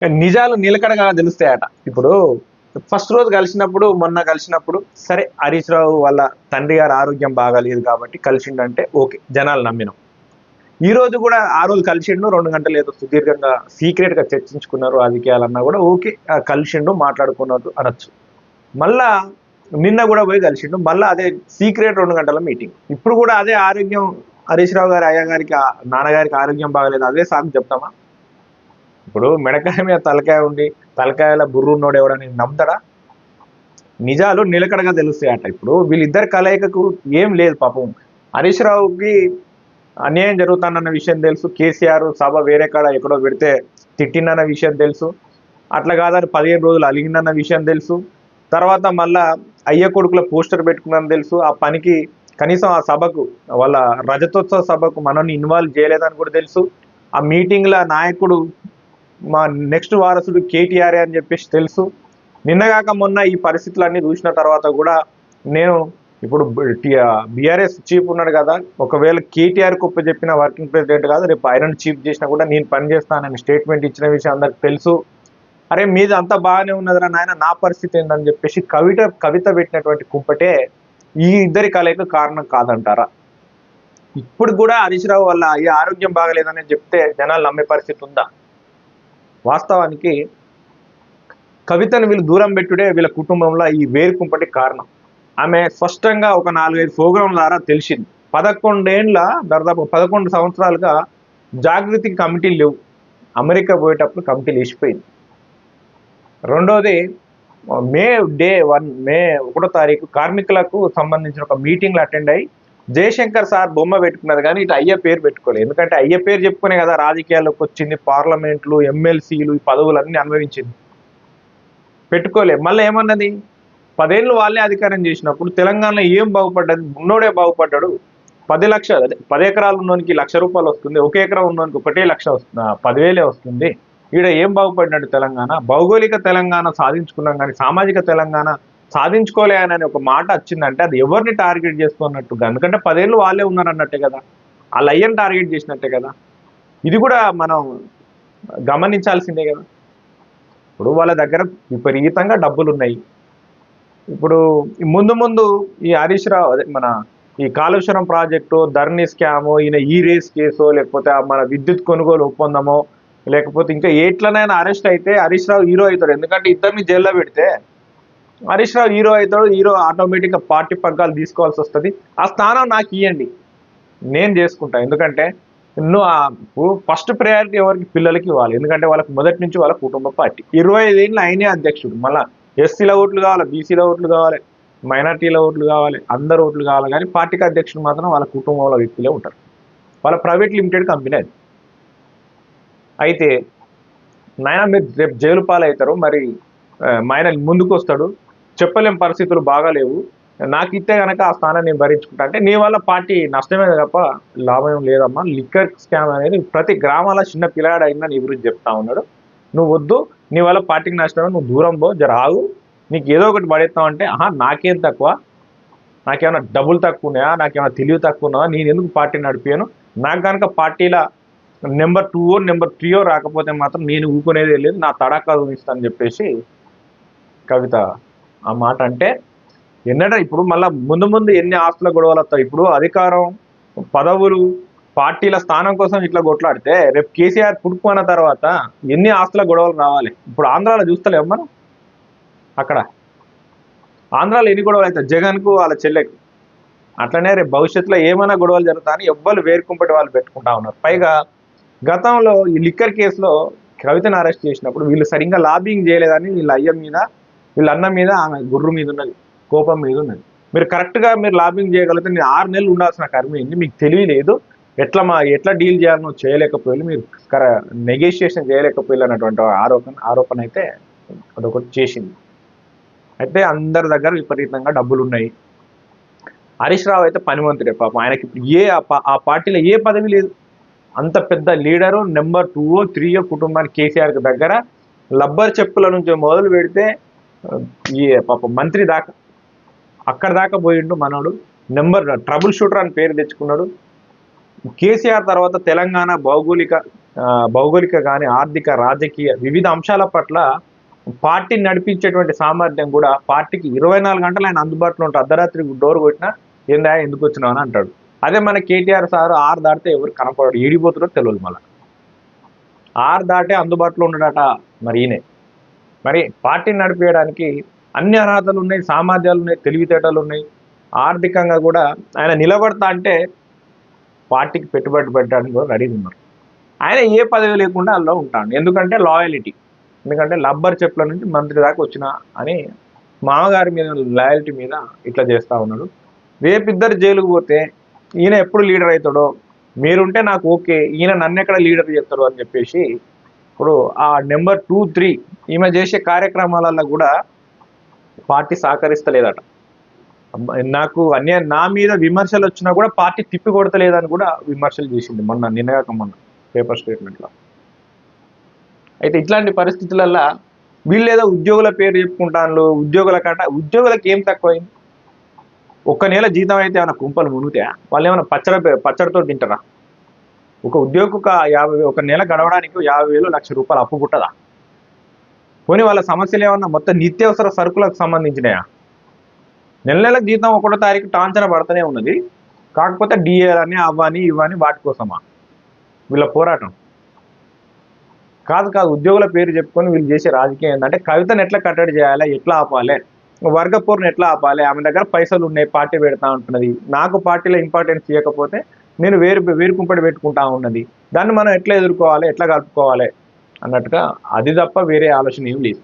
నిజాలు నిలకడగా తెలుస్తాయట. ఇప్పుడు ఫస్ట్ రోజు కలిసినప్పుడు, మొన్న కలిసినప్పుడు సరే హరీష్ రావు వాళ్ళ తండ్రి గారి ఆరోగ్యం బాగాలేదు కాబట్టి కలిసిండంటే ఓకే. జనాలు నమ్మినాం. ఈ రోజు కూడా ఆ రోజు కలిసిండు 2 గంటలు ఏదో సుదీర్ఘంగా సీక్రెట్‌గా చర్చించుకున్నారు రాజకీయాలన్నా కూడా ఓకే. కలిసిండు మాట్లాడుకున్నారు అనొచ్చు. మళ్ళా నిన్న కూడా పోయి కలిసిండు. మళ్ళా అదే సీక్రెట్ 2 గంటల మీటింగ్. ఇప్పుడు కూడా అదే ఆరోగ్యం హరీష్ రావు గారి అయ్యగారికి నాన్నగారికి ఆరోగ్యం బాగాలేదు అదే సాకు చెప్తామా? ఇప్పుడు మెడకాయ మీద తలకాయ ఉండి తలకాయల బుర్రున్నోడు ఎవడని నమ్ముతాడా? నిజాలు నిలకడగా తెలుస్తాయట. ఇప్పుడు వీళ్ళిద్దరి కలయికకు ఏం లేదు పాపం. హరీష్ రావుకి అన్యాయం జరుగుతానన్న విషయం తెలుసు. కేసీఆర్ సభ వేరే కాడ ఎక్కడో పెడితే తిట్టిందన్న విషయం తెలుసు. అట్లా కాదని 15 రోజులు అలిగిందన్న విషయం తెలుసు. తర్వాత మళ్ళా అయ్య కొడుకుల పోస్టర్ పెట్టుకున్నారని తెలుసు. ఆ పనికి కనీసం ఆ సభకు వాళ్ళ రజతోత్సవ సభకు మనల్ని ఇన్వాల్వ్ చేయలేదని కూడా తెలుసు. ఆ మీటింగ్ల నాయకుడు మా నెక్స్ట్ వారసుడు కేటీఆర్ అని చెప్పేసి తెలుసు. నిన్నగాక మొన్న ఈ పరిస్థితులన్నీ చూసిన తర్వాత కూడా నేను ఇప్పుడు బీఆర్ఎస్ చీఫ్ ఉన్నాడు కదా, ఒకవేళ కేటీఆర్ కుప్ప చెప్పిన వర్కింగ్ ప్రెసిడెంట్ కాదు రేపు ఐరన్ చీఫ్ చేసినా కూడా నేను పనిచేస్తానని స్టేట్మెంట్ ఇచ్చిన విషయం అందరికి తెలుసు. అరే మీది అంతా బాగానే ఉన్నదిరా నాయన, నా పరిస్థితి ఏందని చెప్పేసి కవిత పెట్టినటువంటి కుంపటే ఈ ఇద్దరి కలయిక కారణం కాదంటారా? ఇప్పుడు కూడా హరీష్ రావు వల్ల ఈ ఆరోగ్యం బాగలేదని చెప్తే జనాలు నమ్మే పరిస్థితి ఉందా? వాస్తవానికి కవితను వీళ్ళు దూరం పెట్టుడే వీళ్ళ కుటుంబంలో ఈ వేరుకుంపటి కారణం. ఆమె స్పష్టంగా ఒక 4-5 ప్రోగ్రాంల ద్వారా తెలిసింది. 11 ఏళ్ళ దాదాపు 11 సంవత్సరాలుగా జాగృతి కమిటీలు లేవు. అమెరికా పోయేటప్పుడు కమిటీలు వేసిపోయింది. రెండోది మే 1 తారీఖు కార్మికులకు సంబంధించిన ఒక మీటింగ్లో అటెండ్ అయ్యి జయశంకర్ సార్ బొమ్మ పెట్టుకున్నది కానీ ఇటు అయ్య పేరు పెట్టుకోలేదు. ఎందుకంటే అయ్య పేరు చెప్పుకునే కదా రాజకీయాల్లోకి వచ్చింది, పార్లమెంట్లు ఎమ్మెల్సీలు ఈ పదవులన్నీ అనుభవించింది. పెట్టుకోలే. మళ్ళీ ఏమన్నది 10 ఏళ్ళు వాళ్ళే అధికారం చేసినప్పుడు తెలంగాణలో ఏం బాగుపడ్డది? ఉన్నోడే బాగుపడ్డాడు. 10 ఎకరాలు ఉన్నోనికి ₹1,00,000 వస్తుంది, 1 ఎకరం ఉన్నోనికి 1,00,000 వస్తుంది, 10,000 వస్తుంది. ఈడ ఏం బాగుపడినట్టు తెలంగాణ? భౌగోళిక తెలంగాణ సాధించుకున్నాం కానీ సామాజిక తెలంగాణ సాధించుకోలే అని ఒక మాట వచ్చిందంటే అది ఎవరిని టార్గెట్ చేస్తున్నట్టుగా? ఎందుకంటే 10 ఏళ్ళు వాళ్ళే ఉన్నారన్నట్టే కదా, వాళ్ళ అయ్యని టార్గెట్ చేసినట్టే కదా. ఇది కూడా మనం గమనించాల్సిందే కదా. ఇప్పుడు వాళ్ళ దగ్గర విపరీతంగా డబ్బులు ఉన్నాయి. ఇప్పుడు ముందు ముందు ఈ హరీష్ రావు అదే మన ఈ కాళేశ్వరం ప్రాజెక్టు, ధరణి స్కాము, ఈయన ఈ రేస్ కేసో లేకపోతే మన విద్యుత్ కొనుగోలు ఒప్పందమో లేకపోతే ఇంకా ఎట్లనైనా అరెస్ట్ అయితే హరీష్ రావు హీరో అవుతాడు. ఎందుకంటే ఇద్దరిని జైల్లో పెడితే హరీష్ రావు హీరో అవుతాడు. హీరో ఆటోమేటిక్గా పార్టీ పగ్గాలు తీసుకోవాల్సి వస్తుంది. ఆ స్థానం నాకు ఇవ్వండి, నేను చేసుకుంటా. ఎందుకంటే ఫస్ట్ ప్రయారిటీ ఎవరికి? పిల్లలకి ఇవ్వాలి. ఎందుకంటే వాళ్ళకి మొదటి నుంచి వాళ్ళ కుటుంబ పార్టీ. 25 ఏళ్ళు ఆయనే అధ్యక్షుడు. మళ్ళీ ఎస్సీల ఓట్లు కావాలి, బీసీల ఓట్లు కావాలి, మైనార్టీల ఓట్లు కావాలి, అందరు ఓట్లు కావాలి. కానీ పార్టీకి అధ్యక్షుడు మాత్రం వాళ్ళ కుటుంబంలో వ్యక్తులే ఉంటారు. వాళ్ళ ప్రైవేట్ లిమిటెడ్ కంపెనీ అది. అయితే నాయన మీరు రేపు జైలు పాలవుతారు, మరి ఆయన ముందుకు వస్తాడు, చెప్పలేం పరిస్థితులు బాగాలేవు, నాకు ఇస్తే కనుక ఆ స్థానాన్ని నేను భరించుకుంటా అంటే నీ వల్ల పార్టీ నష్టమే తప్ప లాభం లేదమ్మా. లిక్కర్ స్కామ్ అనేది ప్రతి గ్రామాల చిన్న పిల్లాడు అయినా నీ గురించి చెప్తా ఉన్నాడు. నువ్వు వద్దు, నీ వల్ల పార్టీకి నష్టమే, నువ్వు దూరం పో, జర ఆగు, నీకు ఏదో ఒకటి పడేస్తావు అంటే నాకేం తక్కువ, నాకేమైనా డబ్బులు తక్కువ ఉన్నాయా, నాకేమైనా తెలివి తక్కువ ఉన్నావా, నేను ఎందుకు పార్టీ నడిపాను, నాకు కనుక పార్టీలో నెంబర్ 2 నెంబర్ 3 రాకపోతే మాత్రం నేను ఊకునేదే లేదు, నా తడాకా చూపిస్తానని చెప్పేసి కవిత ఆ మాట అంటే ఇప్పుడు మళ్ళీ ముందు ముందు ఎన్ని ఆస్తుల గొడవలు వస్తాయి. ఇప్పుడు అధికారం, పదవులు, పార్టీల స్థానం కోసం ఇట్లా కొట్లాడితే రేపు కేసీఆర్ పుట్టుకున్న తర్వాత ఎన్ని ఆస్తుల గొడవలు రావాలి. ఇప్పుడు ఆంధ్రాలో చూస్తలేము మనం, అక్కడ ఆంధ్రాలో ఎన్ని గొడవలు అవుతాయి జగన్కు వాళ్ళ చెల్లెకు. అట్లనే రేపు భవిష్యత్తులో ఏమైనా గొడవలు జరుగుతాయని ఎవ్వరు వేరుకుంపటి వాళ్ళు పెట్టుకుంటా ఉన్నారు. పైగా గతంలో ఈ లిక్కర్ కేసులో కవితను అరెస్ట్ చేసినప్పుడు వీళ్ళు సరిగ్గా లాబింగ్ చేయలేదని వీళ్ళ అయ్య మీద, వీళ్ళ అన్న మీద, ఆమె గుర్రు మీద ఉన్నది, కోపం మీద ఉన్నది. మీరు కరెక్ట్గా మీరు లాబింగ్ చేయగలిగితే నేను 6 నెలలు ఉండాల్సిన కర్మ ఏంది, మీకు తెలియలేదు, ఎట్లా డీల్ చేయాలనో చేయలేకపోయి, మీరు నెగోషియేషన్ చేయలేకపోయి అన్నటువంటి ఆరోపణ అయితే అదొకటి చేసింది. అయితే అందరి దగ్గర విపరీతంగా డబ్బులు ఉన్నాయి. హరీష్ రావు అయితే పనిమంతుడే పాపం. ఆయనకి ఆ పార్టీలో ఏ పదవి లేదు. అంత పెద్ద లీడరు, నెంబర్ 2 3 కుటుంబానికి కేసీఆర్కి దగ్గర, లబ్బర్ చెప్పుల నుంచి మొదలు పెడితే ఈ పాపం మంత్రి దాకా అక్కడ దాకా పోయిండు మనోడు. ట్రబుల్ షూటర్ అని పేరు తెచ్చుకున్నాడు. కేసీఆర్ తర్వాత తెలంగాణ భౌగోళిక భౌగోళిక కానీ ఆర్థిక రాజకీయ వివిధ అంశాల పట్ల పార్టీని నడిపించేటువంటి సామర్థ్యం కూడా పార్టీకి 24 గంటలు ఆయన అందుబాటులో ఉంటారు. అర్ధరాత్రి డోర్ కొట్టినా ఏందా ఎందుకు వచ్చినావు అని అంటాడు. అదే మన కేటీఆర్ సార్ 6 దాటితే ఎవరు కనపడడు, ఏడిపోతారో తెలియదు. మళ్ళీ 6 దాటే అందుబాటులో ఉండడట. మరి ఈయనే మరి పార్టీని నడిపేయడానికి అన్ని అర్హతలు ఉన్నాయి, సామర్థ్యాలు ఉన్నాయి, తెలివితేటలు ఉన్నాయి. ఆర్థికంగా కూడా ఆయన నిలబడతా అంటే పార్టీకి పెట్టుబడి పెట్టడానికి కూడా రెడీ ఉన్నారు. ఆయన ఏ పదవి లేకుండా అందులో ఉంటాడు. ఎందుకంటే లాయలిటీ, ఎందుకంటే లబ్బర్ చెట్ల నుంచి మంత్రి దాకా వచ్చిన అని మామగారి మీద లాయల్టీ మీద ఇట్లా చేస్తూ ఉన్నాడు. రేపిద్దరు జైలుకు పోతే ఈయన ఎప్పుడు లీడర్ అవుతాడో, మీరుంటే నాకు ఓకే, ఈయన నన్ను ఎక్కడ లీడర్ చేస్తాడు అని చెప్పేసి ఇప్పుడు ఆ నెంబర్ 2, 3 ఈమె చేసే కార్యక్రమాలలో కూడా పార్టీ సహకరిస్తలేదట. నాకు నా మీద విమర్శలు వచ్చినా కూడా పార్టీ తిప్పి కొడతలేదని కూడా విమర్శలు చేసింది మొన్న పేపర్ స్టేట్మెంట్లో. అయితే ఇట్లాంటి పరిస్థితులల్లో వీళ్ళేదో ఉద్యోగుల పేరు చెప్పుకుంటాను. ఉద్యోగులకు ఏం తక్కువైంది? ఒక్క నెల జీతం అయితే ఏమైనా కుంపలు మునిగితే వాళ్ళు ఏమైనా పచ్చడితో తింటారా? ఒక ఉద్యోగి ఒక నెల గడవడానికి 50,000 1,00,000 అప్పు పుట్టదా? పోనీ వాళ్ళ సమస్యలు ఏమన్నా మొత్తం నిత్యావసర సరుకులకు సంబంధించినయా? నెలకు జీతం 1వ తారీఖు టాంచన పడుతూనే ఉన్నది. కాకపోతే డిఏలు అని అవ్వని ఇవ్వని వాటి కోసమా వీళ్ళ పోరాటం? కాదు. ఉద్యోగుల పేరు చెప్పుకొని వీళ్ళు చేసే రాజకీయం ఏంటంటే కవితను ఎట్లా కట్టడి చేయాలి, ఎట్లా ఆపాలి, వర్గపోరుని ఎట్లా ఆపాలి, ఆమె దగ్గర పైసలు ఉన్నాయి పార్టీ పెడతా ఉంటున్నది, నాకు పార్టీలో ఇంపార్టెన్స్ ఇవ్వకపోతే నేను వేరు కుంపడి పెట్టుకుంటా ఉన్నది, దాన్ని మనం ఎట్లా ఎదుర్కోవాలి, ఎట్లా కలుపుకోవాలి అన్నట్టుగా. అది తప్ప వేరే ఆలోచన ఏం లేదు.